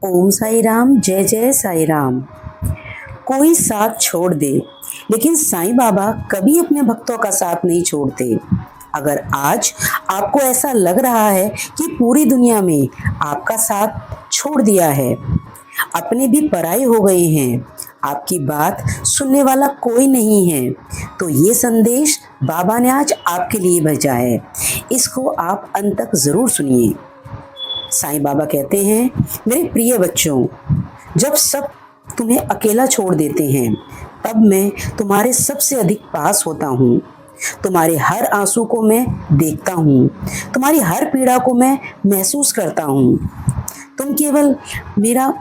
ओम साई राम, जय जय साई राम। कोई साथ छोड़ दे, लेकिन साईं बाबा कभी अपने भक्तों का साथ नहीं छोड़ते। अगर आज आपको ऐसा लग रहा है कि पूरी दुनिया में आपका साथ छोड़ दिया है, अपने भी पराये हो गए हैं, आपकी बात सुनने वाला कोई नहीं है, तो ये संदेश बाबा ने आज आपके लिए भेजा है। इसको आप अंत तक जरूर सुनिए। साईं बाबा कहते हैं, मेरे प्रिय बच्चों, जब सब तुम्हें अकेला छोड़ देते हैं, तब मैं तुम्हारे सबसे अधिक पास होता हूँ। तुम्हारे हर आंसू को मैं देखता हूँ, तुम्हारी हर पीड़ा को मैं महसूस करता हूँ। तुम केवल मेरा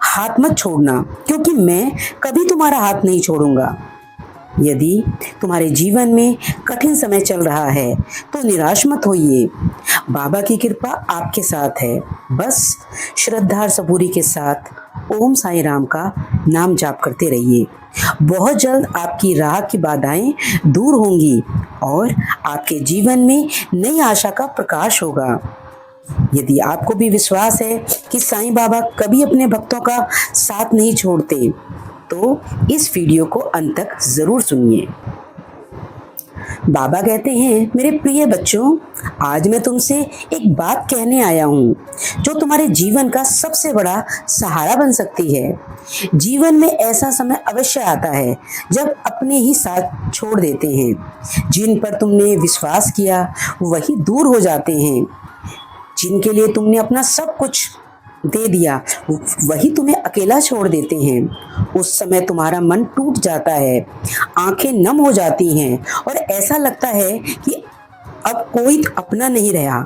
हाथ मत छोड़ना, क्योंकि मैं कभी तुम्हारा हाथ नहीं छोड़ूंगा। यदि तुम्हारे जीवन में कठिन समय चल रहा है, तो निराश मत होइए। बाबा की कृपा आपके साथ है। बस श्रद्धा और सबूरी के साथ ओम साई राम का नाम जाप करते रहिए। बहुत जल्द आपकी राह की बाधाएं दूर होंगी और आपके जीवन में नई आशा का प्रकाश होगा। यदि आपको भी विश्वास है कि साईं बाबा कभी अपने भक्तों का साथ नहीं छोड़ते, तो इस वीडियो को अंत तक जरूर सुनिए। बाबा कहते हैं, मेरे प्रिय बच्चों, आज मैं तुमसे एक बात कहने आया हूँ जो तुम्हारे जीवन का सबसे बड़ा सहारा बन सकती है। जीवन में ऐसा समय अवश्य आता है जब अपने ही साथ छोड़ देते हैं। जिन पर तुमने विश्वास किया वही दूर हो जाते हैं। जिनके लिए तुमने अपना सब कुछ दे दिया वही तुम्हें अकेला छोड़ देते हैं। उस समय तुम्हारा मन टूट जाता है, आंखें नम हो जाती हैं और ऐसा लगता है कि अब कोई अपना नहीं रहा।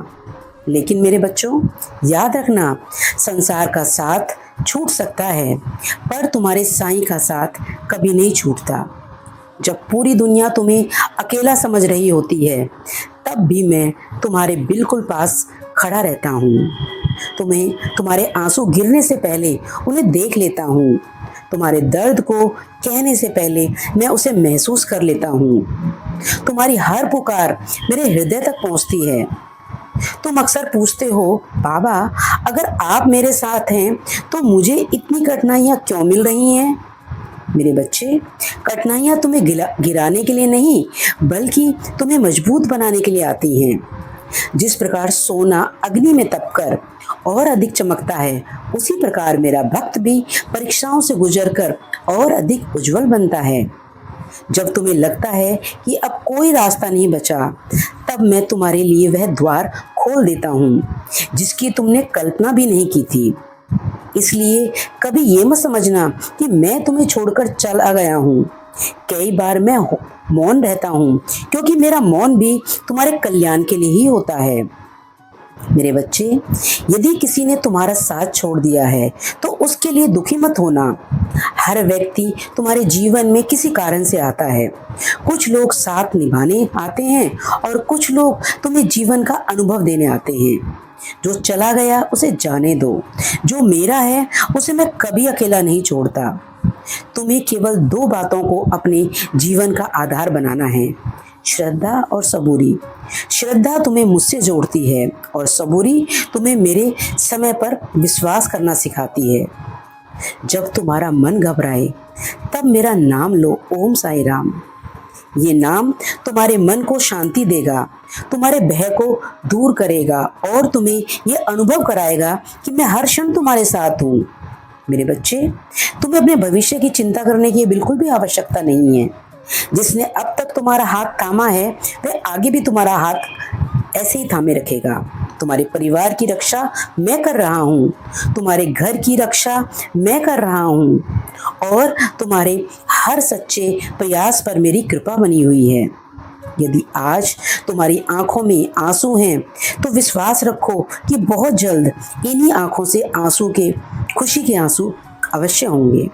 लेकिन मेरे बच्चों, याद रखना, संसार का साथ छूट सकता है, पर तुम्हारे साईं का साथ कभी नहीं छूटता। जब पूरी दुनिया तुम्हें अकेला समझ रही होती है, तब भी मैं तुम्हारे बिल्कुल पास खड़ा रहता हूँ। तुम्हारे आंसू गिरने से पहले उन्हें देख लेता हूँ। तुम्हारे दर्द को कहने से पहले मैं उसे महसूस कर लेता हूँ। तुम्हारी हर पुकार मेरे हृदय तक पहुँचती है। तुम अक्सर पूछते हो, बाबा, अगर आप मेरे साथ हैं तो मुझे इतनी कठिनाइयाँ क्यों मिल रही हैं? मेरे बच्चे, कठिनाइयाँ तुम्हें गिराने के लिए नहीं, बल्कि तुम्हें मजबूत बनाने के लिए आती हैं। जिस प्रकार सोना अग्नि में तपकर और अधिक चमकता है, उसी प्रकार मेरा भक्त भी परीक्षाओं से गुजरकर और अधिक उज्जवल बनता है। जब तुम्हें लगता है कि अब कोई रास्ता नहीं बचा, तब मैं तुम्हारे लिए वह द्वार खोल देता हूँ जिसकी तुमने कल्पना भी नहीं की थी। इसलिए कभी ये मत समझना कि मैं तुम्हें छोड़कर चला गया हूँ। कई बार मैं मौन रहता हूँ, क्योंकि मेरा मौन भी तुम्हारे कल्याण के लिए ही होता है। मेरे बच्चे, यदि किसी ने तुम्हारा साथ छोड़ दिया है, तो उसके लिए दुखी मत होना। हर व्यक्ति तुम्हारे जीवन में किसी कारण से आता है। कुछ लोग साथ निभाने आते हैं और कुछ लोग तुम्हें जीवन का अनुभव देने आते हैं। जो चला गया उसे जाने दो। जो मेरा है उसे मैं कभी अकेला नहीं छोड़ता। तुम्हें केवल दो बातों को अपने जीवन का आधार बनाना है, श्रद्धा और सबूरी। श्रद्धा तुम्हें मुझसे जोड़ती है और सबूरी तुम्हें मेरे समय पर विश्वास करना सिखाती है। जब तुम्हारा मन घबराए, तब मेरा नाम लो, ओम साई राम। ये नाम तुम्हारे मन को शांति देगा, तुम्हारे भय को दूर करेगा और तुम्हें ये अनुभव कराएगा कि मैं हर क्षण तुम्हारे साथ हूँ। मेरे बच्चे, तुम्हें अपने भविष्य की चिंता करने की बिल्कुल भी आवश्यकता नहीं है। जिसने अब तक तुम्हारा हाथ थामा है, वह आगे भी तुम्हारा हाथ ऐसे ही थामे रखेगा। तुम्हारे परिवार की रक्षा मैं कर रहा हूँ, तुम्हारे घर की रक्षा मैं कर रहा हूँ और तुम्हारे हर सच्चे प्रयास पर मेरी कृपा बनी हुई है। यदि आज तुम्हारी आंखों में आंसू हैं, तो विश्वास रखो कि बहुत जल्द इन्हीं आंखों से आंसू के खुशी के आंसू अवश्य होंगे।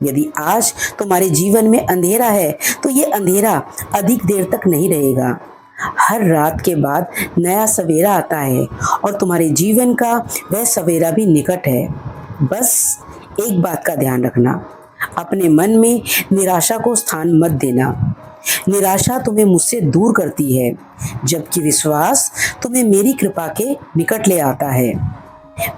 यदि आज तुम्हारे जीवन में अंधेरा है, तो ये अंधेरा अधिक देर तक नहीं रहेगा। हर रात के बाद नया सवेरा आता है और तुम्हारे जीवन का वह सवेरा भी निकट है। बस एक बात का ध्यान रखना, अपने मन में निराशा को स्थान मत देना। निराशा तुम्हें मुझसे दूर करती है, जबकि विश्वास तुम्हें मेरी कृपा के निकट ले आता है।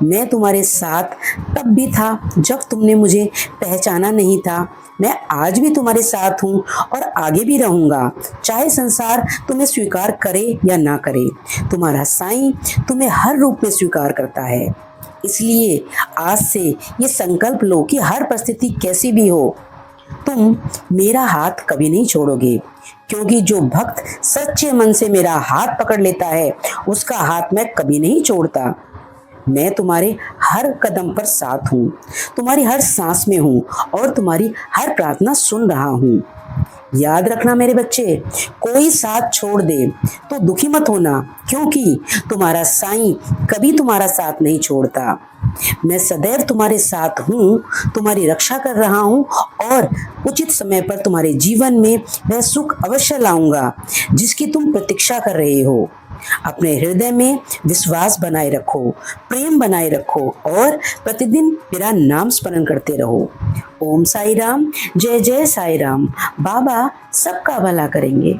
मैं तुम्हारे साथ तब भी था जब तुमने मुझे पहचाना नहीं था। मैं आज भी तुम्हारे साथ हूँ और आगे भी रहूँगा, चाहे संसार तुम्हें स्वीकार करे या ना करे। तुम्हारा साईं तुम्हें हर रूप में स्वीकार करता है। इसलिए आज से ये संकल्प लो कि हर परिस्थिति कैसी भी हो, तुम मेरा हाथ कभी नहीं छोड़ोगे, क्योंकि जो भक्त सच्चे मन से मेरा हाथ पकड़ लेता है उसका हाथ मैं कभी नहीं छोड़ता। मैं तुम्हारे हर कदम पर साथ हूँ, तुम्हारी हर सांस में हूँ और तुम्हारी हर प्रार्थना सुन रहा हूँ। याद रखना मेरे बच्चे, कोई साथ छोड़ दे तो दुखी मत होना, क्योंकि तुम्हारा साईं कभी तुम्हारा साथ नहीं छोड़ता। मैं सदैव तुम्हारे साथ हूँ, तुम्हारी रक्षा कर रहा हूँ और उचित समय पर तुम्हारे जीवन में वह सुख अवश्य लाऊंगा जिसकी तुम प्रतीक्षा कर रहे हो। अपने हृदय में विश्वास बनाए रखो, प्रेम बनाए रखो और प्रतिदिन मेरा नाम स्मरण करते रहो। ओम साई राम, जय जय साई राम। बाबा सबका भला करेंगे।